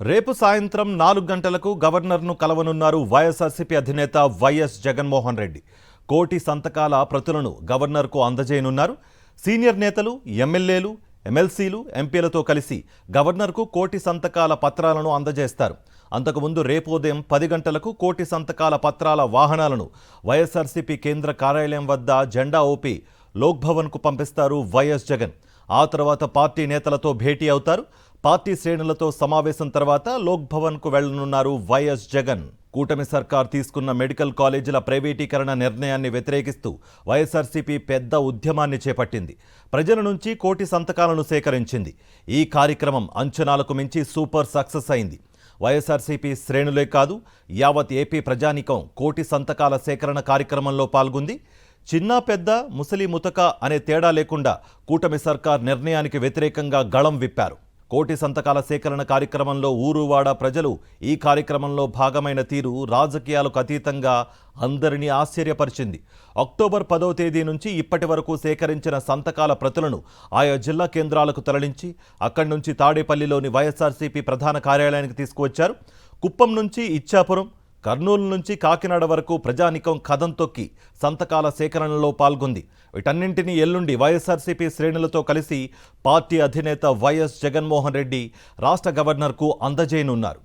రేపు సాయంత్రం 4 గంటలకు గవర్నర్ను కలవనున్నారు వైఎస్ఆర్సీపీ అధినేత వైఎస్ జగన్మోహన్ రెడ్డి. కోటి సంతకాల ప్రతులను గవర్నర్కు అందజేయనున్నారు. సీనియర్ నేతలు, ఎమ్మెల్యేలు, ఎమ్మెల్సీలు, ఎంపీలతో కలిసి గవర్నర్కు కోటి సంతకాల పత్రాలను అందజేస్తారు. అంతకుముందు రేపు ఉదయం 10 గంటలకు కోటి సంతకాల పత్రాల వాహనాలను వైఎస్ఆర్సీపీ కేంద్ర కార్యాలయం వద్ద జెండా ఊపి లోక్భవన్కు పంపిస్తారు వైఎస్ జగన్. ఆ తర్వాత పార్టీ నేతలతో భేటీ అవుతారు. పార్టీ శ్రేణులతో సమావేశం తర్వాత లోక్భవన్కు వెళ్లనున్నారు వైఎస్ జగన్. కూటమి సర్కార్ తీసుకున్న మెడికల్ కాలేజీల ప్రైవేటీకరణ నిర్ణయాన్ని వ్యతిరేకిస్తూ వైఎస్ఆర్సీపీ పెద్ద ఉద్యమాన్ని చేపట్టింది. ప్రజల నుంచి కోటి సంతకాలను సేకరించింది. ఈ కార్యక్రమం అంచనాలకు మించి సూపర్ సక్సెస్ అయింది. వైఎస్ఆర్సీపీ శ్రేణులే కాదు, యావత్ ఏపీ ప్రజానీకం కోటి సంతకాల సేకరణ కార్యక్రమంలో పాల్గొంది. చిన్న పెద్ద, ముసలి ముతక అనే తేడా లేకుండా కూటమి సర్కార్ నిర్ణయానికి వ్యతిరేకంగా గళం విప్పారు. కోటి సంతకాల సేకరణ కార్యక్రమంలో ఊరువాడ ప్రజలు ఈ కార్యక్రమంలో భాగమైన తీరు రాజకీయాలకు అతీతంగా అందరినీ ఆశ్చర్యపరిచింది. అక్టోబర్ 10వ తేదీ నుంచి ఇప్పటి వరకు సేకరించిన సంతకాల ప్రతులను ఆయా జిల్లా కేంద్రాలకు తరలించి అక్కడి నుంచి తాడేపల్లిలోని వైఎస్ఆర్సీపీ ప్రధాన కార్యాలయానికి తీసుకువచ్చారు. కుప్పం నుంచి ఇచ్చాపురం, కర్నూలు నుంచి కాకినాడ వరకు ప్రజానికం కదం తొక్కి సంతకాల సేకరణలో పాల్గొంది. వీటన్నింటినీ ఎల్లుండి వైఎస్ఆర్సీపీ శ్రేణులతో కలిసి పార్టీ అధినేత వైఎస్ జగన్మోహన్ రెడ్డి రాష్ట్ర గవర్నర్కు అందజేయనున్నారు.